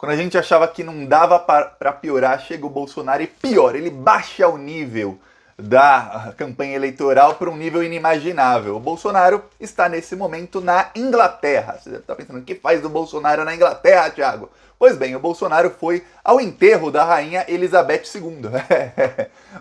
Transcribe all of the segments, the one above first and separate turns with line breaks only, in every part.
Quando a gente achava que não dava para piorar, chega o Bolsonaro e piora, ele baixa o nível da campanha eleitoral para um nível inimaginável. O Bolsonaro está nesse momento na Inglaterra. Você deve estar pensando, o que faz do Bolsonaro na Inglaterra, Thiago? Pois bem, o Bolsonaro foi ao enterro da rainha Elizabeth II.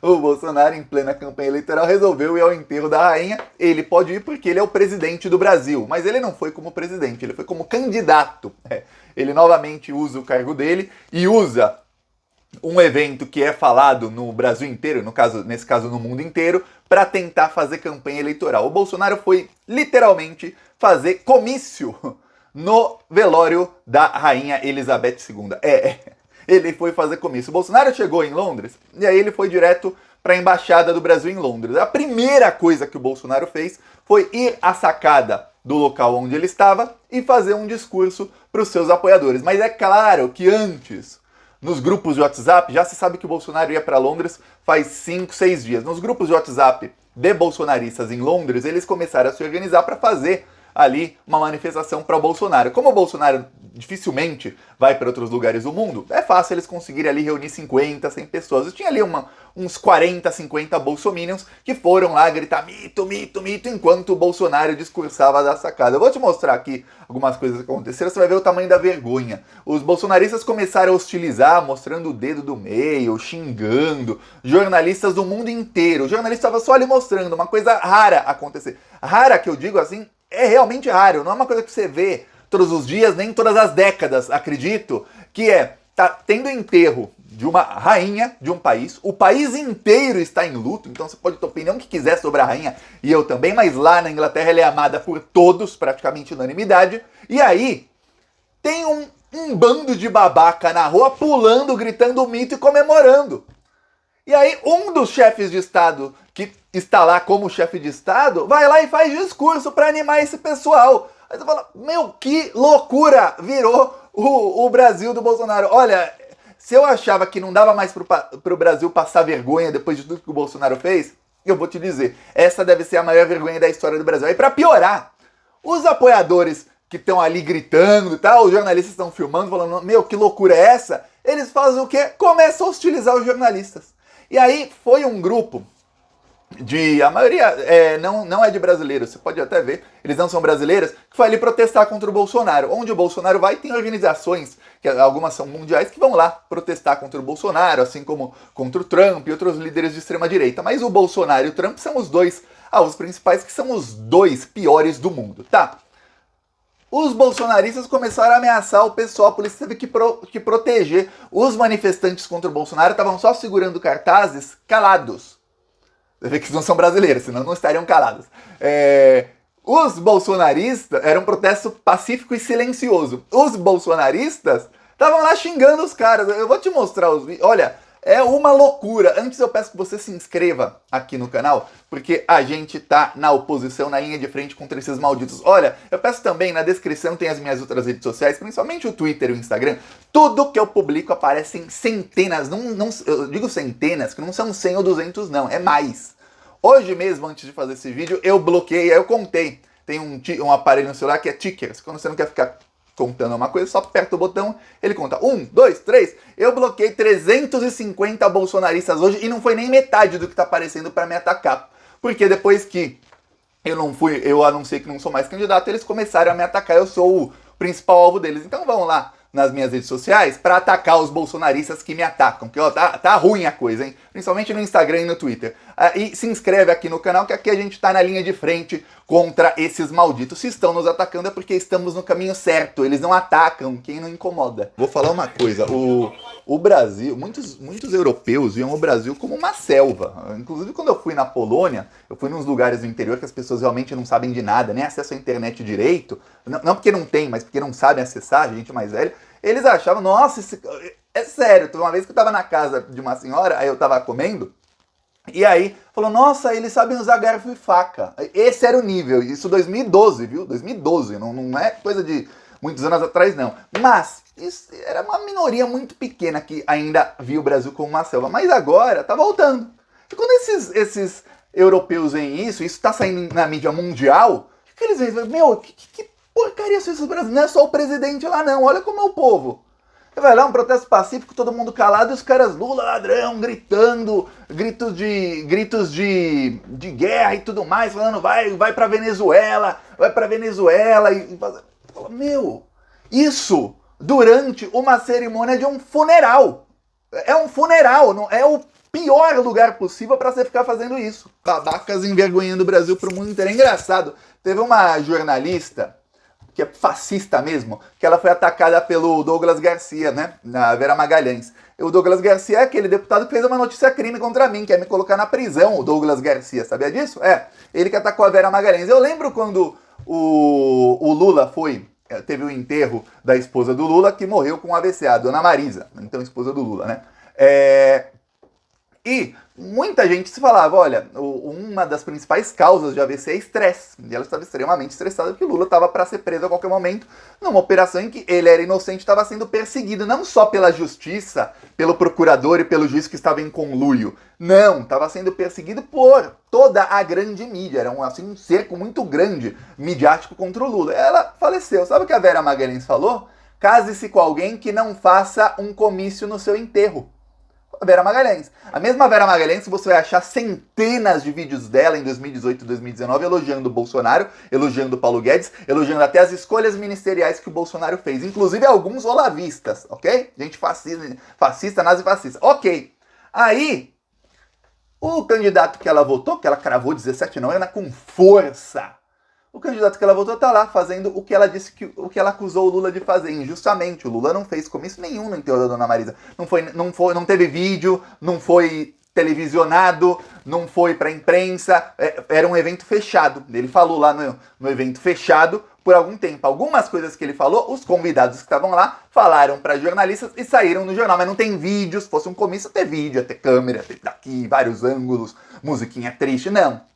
O Bolsonaro, em plena campanha eleitoral, resolveu ir ao enterro da rainha. Ele pode ir porque ele é o presidente do Brasil, mas ele não foi como presidente, ele foi como candidato. Ele novamente usa o cargo dele e usa um evento que é falado no Brasil inteiro, nesse caso no mundo inteiro, para tentar fazer campanha eleitoral. O Bolsonaro foi literalmente fazer comício no velório da rainha Elizabeth II. Ele foi fazer comício. O Bolsonaro chegou em Londres e aí ele foi direto para a Embaixada do Brasil em Londres. A primeira coisa que o Bolsonaro fez foi ir à sacada do local onde ele estava e fazer um discurso para os seus apoiadores. Mas é claro que antes, nos grupos de WhatsApp, já se sabe que o Bolsonaro ia para Londres faz 5, 6 dias. Nos grupos de WhatsApp de bolsonaristas em Londres, eles começaram a se organizar para fazer ali uma manifestação para o Bolsonaro. Como o Bolsonaro dificilmente vai para outros lugares do mundo, é fácil eles conseguirem ali reunir 50, 100 pessoas. Eu tinha ali uns 40, 50 bolsominions que foram lá gritar mito, mito, mito, enquanto o Bolsonaro discursava da sacada. Eu vou te mostrar aqui algumas coisas que aconteceram, você vai ver o tamanho da vergonha. Os bolsonaristas começaram a hostilizar, mostrando o dedo do meio, xingando, jornalistas do mundo inteiro. O jornalista estava só ali mostrando uma coisa rara acontecer. Rara, que eu digo assim, é realmente raro, não é uma coisa que você vê todos os dias, nem todas as décadas, acredito, que tá tendo enterro de uma rainha de um país, o país inteiro está em luto, então você pode ter opinião que quiser sobre a rainha, e eu também, mas lá na Inglaterra ela é amada por todos, praticamente unanimidade, e aí tem um bando de babaca na rua pulando, gritando mito e comemorando. E aí um dos chefes de Estado, que está lá como chefe de Estado, vai lá e faz discurso para animar esse pessoal. Aí você fala, meu, que loucura virou o Brasil do Bolsonaro. Olha, se eu achava que não dava mais pro Brasil passar vergonha depois de tudo que o Bolsonaro fez, eu vou te dizer, essa deve ser a maior vergonha da história do Brasil. Aí para piorar, os apoiadores que estão ali gritando e tal, os jornalistas estão filmando, falando, meu, que loucura é essa? Eles fazem o quê? Começam a hostilizar os jornalistas. E aí foi um grupo a maioria não é de brasileiros, você pode até ver, eles não são brasileiros, que foi ali protestar contra o Bolsonaro. Onde o Bolsonaro vai, tem organizações, que algumas são mundiais, que vão lá protestar contra o Bolsonaro, assim como contra o Trump e outros líderes de extrema-direita. Mas o Bolsonaro e o Trump são os dois, os principais, que são os dois piores do mundo, tá? Os bolsonaristas começaram a ameaçar o pessoal, a polícia teve que proteger. Os manifestantes contra o Bolsonaro estavam só segurando cartazes calados. Você vê que não são brasileiros, senão não estariam calados. Os bolsonaristas, era um protesto pacífico e silencioso. Os bolsonaristas estavam lá xingando os caras. Eu vou te mostrar os vídeos. Olha, é uma loucura. Antes eu peço que você se inscreva aqui no canal, porque a gente tá na oposição, na linha de frente contra esses malditos. Olha, eu peço também, na descrição tem as minhas outras redes sociais, principalmente o Twitter e o Instagram. Tudo que eu publico aparece em centenas, eu digo centenas, que não são 100 ou 200 não, é mais. Hoje mesmo, antes de fazer esse vídeo, eu bloqueei, aí eu contei. Tem um aparelho no celular que é tickers, quando você não quer ficar contando uma coisa, só aperta o botão, ele conta 1, 2, 3. Eu bloqueei 350 bolsonaristas hoje e não foi nem metade do que tá aparecendo para me atacar. Porque depois que eu anunciei que não sou mais candidato, eles começaram a me atacar, eu sou o principal alvo deles. Então vão lá nas minhas redes sociais para atacar os bolsonaristas que me atacam, porque ó, tá ruim a coisa, hein? Principalmente no Instagram e no Twitter. E se inscreve aqui no canal, que aqui a gente tá na linha de frente contra esses malditos. Se estão nos atacando é porque estamos no caminho certo, eles não atacam quem não incomoda. Vou falar uma coisa, o Brasil, muitos europeus viam o Brasil como uma selva. Inclusive quando eu fui na Polônia, eu fui nos lugares do interior que as pessoas realmente não sabem de nada, nem acesso à internet direito, não porque não tem, mas porque não sabem acessar, gente mais velha. Eles achavam, nossa, é sério, uma vez que eu tava na casa de uma senhora, aí eu tava comendo, e aí falou, nossa, eles sabem usar garfo e faca. Esse era o nível, isso 2012, viu? 2012, não é coisa de muitos anos atrás não. Mas isso era uma minoria muito pequena que ainda via o Brasil como uma selva. Mas agora tá voltando. E quando esses europeus veem isso tá saindo na mídia mundial, o que eles veem? Meu, que porcaria são esses brasileiros? Não é só o presidente lá não, olha como é o povo. Vai lá, um protesto pacífico, todo mundo calado, e os caras, Lula, ladrão, gritando, gritos de guerra e tudo mais, falando, vai pra Venezuela, e fala, meu, isso durante uma cerimônia de um funeral. É um funeral, não é o pior lugar possível para você ficar fazendo isso. Babacas envergonhando o Brasil pro mundo inteiro. É engraçado, teve uma jornalista que é fascista mesmo, que ela foi atacada pelo Douglas Garcia, né, na Vera Magalhães. O Douglas Garcia é aquele deputado que fez uma notícia crime contra mim, quer me colocar na prisão, o Douglas Garcia, sabia disso? É, ele que atacou a Vera Magalhães. Eu lembro quando o Lula teve o enterro da esposa do Lula, que morreu com AVC, a dona Marisa, então esposa do Lula, né? E muita gente se falava, olha, uma das principais causas de AVC é estresse. E ela estava extremamente estressada porque o Lula estava para ser preso a qualquer momento numa operação em que ele era inocente e estava sendo perseguido não só pela justiça, pelo procurador e pelo juiz que estava em conluio. Não, estava sendo perseguido por toda a grande mídia. Era um cerco muito grande midiático contra o Lula. Ela faleceu. Sabe o que a Vera Magalhães falou? Case-se com alguém que não faça um comício no seu enterro. A Vera Magalhães. A mesma Vera Magalhães, você vai achar centenas de vídeos dela em 2018 e 2019 elogiando o Bolsonaro, elogiando o Paulo Guedes, elogiando até as escolhas ministeriais que o Bolsonaro fez, inclusive alguns olavistas, ok? Gente fascista, nazifascista. Ok. Aí, o candidato que ela votou, que ela cravou 17 não, era com força. O candidato que ela votou tá lá fazendo o que ela disse o que ela acusou o Lula de fazer injustamente. O Lula não fez comício nenhum no enterro da dona Marisa. Não teve vídeo, não foi televisionado, não foi pra imprensa. Era um evento fechado. Ele falou lá no evento fechado por algum tempo. Algumas coisas que ele falou, os convidados que estavam lá falaram para jornalistas e saíram no jornal. Mas não tem vídeos. Se fosse um comício, ter vídeo, ter câmera, ter daqui, vários ângulos, musiquinha triste. Não.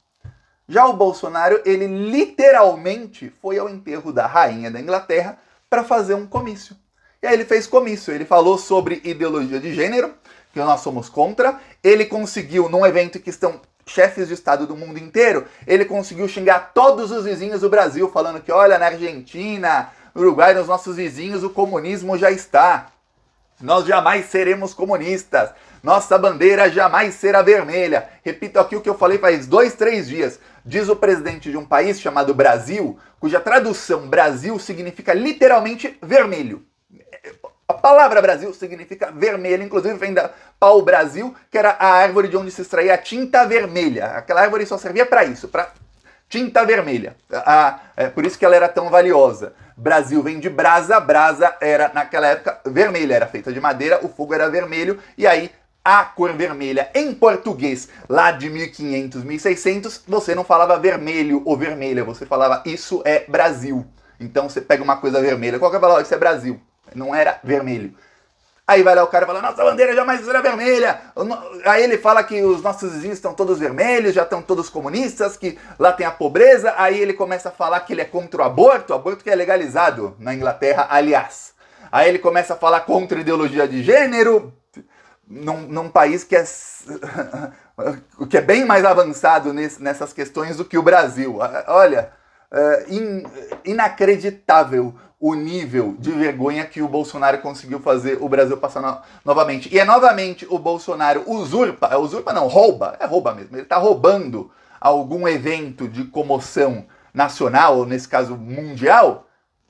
Já o Bolsonaro, ele literalmente foi ao enterro da rainha da Inglaterra para fazer um comício. E aí ele fez comício, ele falou sobre ideologia de gênero, que nós somos contra. Ele conseguiu, num evento que estão chefes de Estado do mundo inteiro, ele conseguiu xingar todos os vizinhos do Brasil, falando que, olha, na Argentina, no Uruguai, nos nossos vizinhos, o comunismo já está. Nós jamais seremos comunistas. Nossa bandeira jamais será vermelha. Repito aqui o que eu falei faz 2, 3 dias. Diz o presidente de um país chamado Brasil, cuja tradução Brasil significa literalmente vermelho. A palavra Brasil significa vermelho, inclusive vem da pau-brasil, que era a árvore de onde se extraía a tinta vermelha. Aquela árvore só servia para isso, para tinta vermelha. Por isso que ela era tão valiosa. Brasil vem de brasa, brasa era naquela época vermelha, era feita de madeira, o fogo era vermelho, e aí a cor vermelha em português, lá de 1500, 1600, você não falava vermelho ou vermelha, você falava isso é Brasil. Então você pega uma coisa vermelha, qual que é a palavra? Isso é Brasil, não era vermelho. Aí vai lá o cara e fala, nossa bandeira jamais será vermelha. Aí ele fala que os nossos vizinhos estão todos vermelhos, já estão todos comunistas, que lá tem a pobreza. Aí ele começa a falar que ele é contra o aborto que é legalizado na Inglaterra, aliás. Aí ele começa a falar contra a ideologia de gênero, num país que é bem mais avançado nessas questões do que o Brasil. Olha, inacreditável o nível de vergonha que o Bolsonaro conseguiu fazer o Brasil passar novamente. E novamente o Bolsonaro rouba mesmo. Ele está roubando algum evento de comoção nacional, ou nesse caso mundial,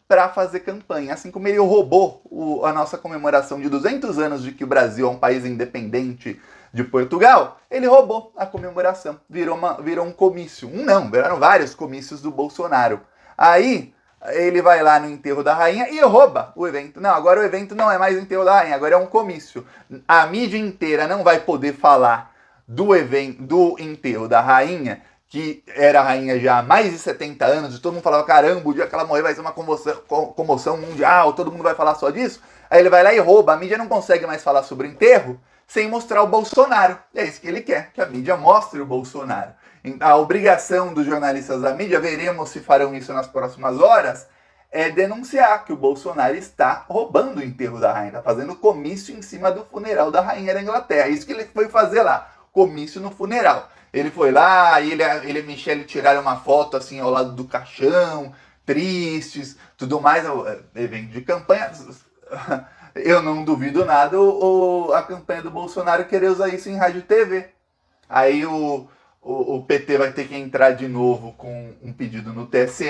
para fazer campanha. Assim como ele roubou a nossa comemoração de 200 anos de que o Brasil é um país independente de Portugal, ele roubou a comemoração. Virou um comício. Viraram vários comícios do Bolsonaro. Aí ele vai lá no enterro da rainha e rouba o evento. Não, agora o evento não é mais o enterro da rainha, agora é um comício. A mídia inteira não vai poder falar do enterro da rainha, que era a rainha já há mais de 70 anos, e todo mundo falava, caramba, o dia que ela morrer vai ser uma comoção mundial, todo mundo vai falar só disso. Aí ele vai lá e rouba, a mídia não consegue mais falar sobre o enterro sem mostrar o Bolsonaro. E é isso que ele quer, que a mídia mostre o Bolsonaro. A obrigação dos jornalistas da mídia, veremos se farão isso nas próximas horas, é denunciar que o Bolsonaro está roubando o enterro da rainha, está fazendo comício em cima do funeral da rainha da Inglaterra. Isso que ele foi fazer lá, comício no funeral. Ele foi lá, e ele e a Michelle tiraram uma foto assim ao lado do caixão, tristes, tudo mais, evento de campanha. eu não duvido nada a campanha do Bolsonaro querer usar isso em rádio e TV. Aí o PT vai ter que entrar de novo com um pedido no TSE,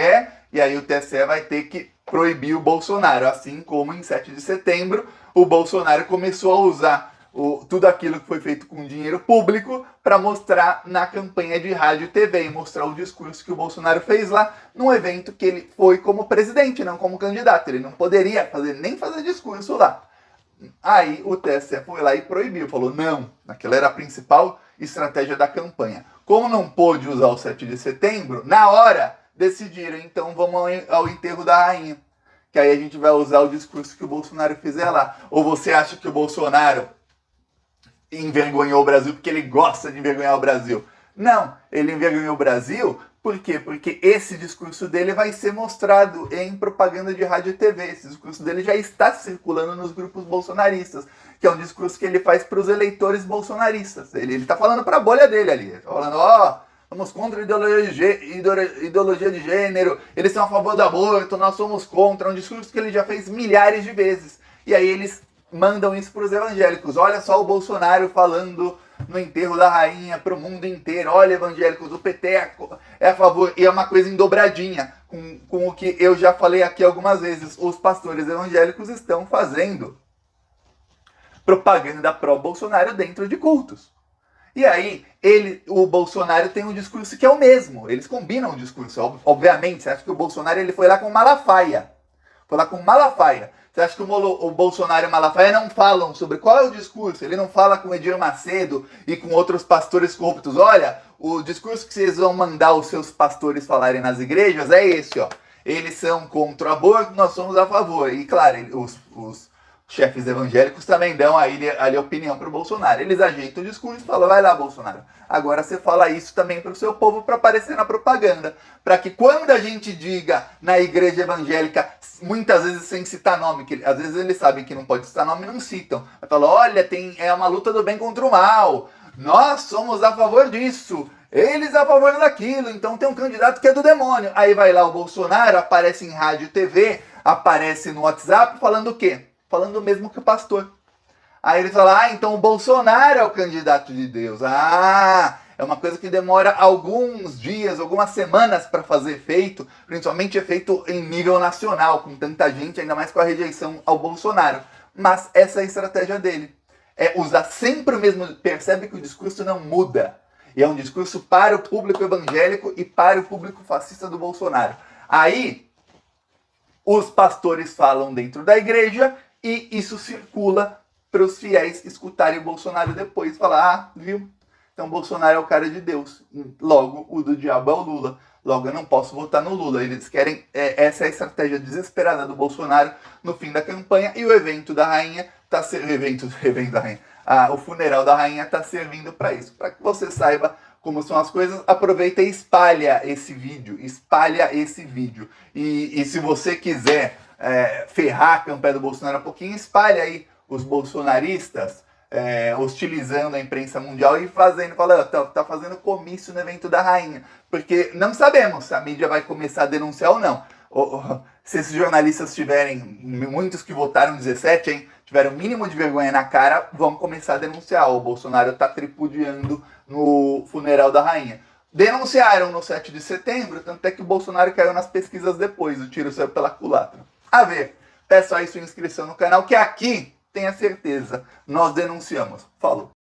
e aí o TSE vai ter que proibir o Bolsonaro, assim como em 7 de setembro o Bolsonaro começou a usar tudo aquilo que foi feito com dinheiro público para mostrar na campanha de rádio e TV, e mostrar o discurso que o Bolsonaro fez lá num evento que ele foi como presidente, não como candidato. Ele não poderia nem fazer discurso lá. Aí o TSE foi lá e proibiu, falou não, aquela era a principal estratégia da campanha. Como não pôde usar o 7 de setembro, na hora decidiram, então vamos ao enterro da rainha, que aí a gente vai usar o discurso que o Bolsonaro fizer lá. Ou você acha que o Bolsonaro envergonhou o Brasil porque ele gosta de envergonhar o Brasil? Não, ele envergonhou o Brasil, por quê? Porque esse discurso dele vai ser mostrado em propaganda de rádio e TV. Esse discurso dele já está circulando nos grupos bolsonaristas, que é um discurso que ele faz para os eleitores bolsonaristas. Ele está falando para a bolha dele ali. Ele está falando, somos contra a ideologia de gênero, eles são a favor do aborto, nós somos contra. É um discurso que ele já fez milhares de vezes. E aí eles mandam isso para os evangélicos. Olha só o Bolsonaro falando no enterro da rainha para o mundo inteiro. Olha, evangélicos, o PT é a favor. E é uma coisa em dobradinha com o que eu já falei aqui algumas vezes. Os pastores evangélicos estão fazendo propaganda pró-Bolsonaro dentro de cultos. E aí, o Bolsonaro tem um discurso que é o mesmo. Eles combinam o discurso, obviamente. Você acha que o Bolsonaro ele foi lá com Malafaia. Foi lá com Malafaia. Você acha que o Bolsonaro e o Malafaia não falam sobre qual é o discurso? Ele não fala com o Edir Macedo e com outros pastores corruptos. Olha, o discurso que vocês vão mandar os seus pastores falarem nas igrejas é esse, ó. Eles são contra o aborto, nós somos a favor. E claro, os chefes evangélicos também dão ali opinião para o Bolsonaro. Eles ajeitam o discurso e falam, vai lá, Bolsonaro, agora você fala isso também para o seu povo para aparecer na propaganda. Para que quando a gente diga na igreja evangélica, muitas vezes sem citar nome, que às vezes eles sabem que não pode citar nome e não citam. Vai falar, olha, é uma luta do bem contra o mal, nós somos a favor disso, eles a favor daquilo, então tem um candidato que é do demônio. Aí vai lá o Bolsonaro, aparece em rádio e TV, aparece no WhatsApp falando o quê? Falando o mesmo que o pastor. Aí ele fala, então o Bolsonaro é o candidato de Deus. É uma coisa que demora alguns dias, algumas semanas para fazer efeito, principalmente efeito em nível nacional, com tanta gente, ainda mais com a rejeição ao Bolsonaro. Mas essa é a estratégia dele. É usar sempre o mesmo, percebe que o discurso não muda. E é um discurso para o público evangélico e para o público fascista do Bolsonaro. Aí, os pastores falam dentro da igreja, e isso circula para os fiéis escutarem o Bolsonaro depois. Falar, viu? Então Bolsonaro é o cara de Deus. Logo, o do diabo é o Lula. Logo, eu não posso votar no Lula. Eles querem... essa é a estratégia desesperada do Bolsonaro no fim da campanha. E o evento da rainha está o funeral da rainha está servindo para isso. Para que você saiba como são as coisas, aproveita e espalha esse vídeo. E se você quiser ferrar a campanha do Bolsonaro um pouquinho, espalha aí os bolsonaristas hostilizando a imprensa mundial e falando, tá fazendo comício no evento da rainha. Porque não sabemos se a mídia vai começar a denunciar ou não. Se esses jornalistas tiverem, muitos que votaram 17, hein, tiveram o mínimo de vergonha na cara, vão começar a denunciar. O Bolsonaro tá tripudiando no funeral da rainha. Denunciaram no 7 de setembro, tanto é que o Bolsonaro caiu nas pesquisas depois, o tiro saiu pela culatra. A ver, peço aí sua inscrição no canal, que aqui, tenha certeza, nós denunciamos. Falou!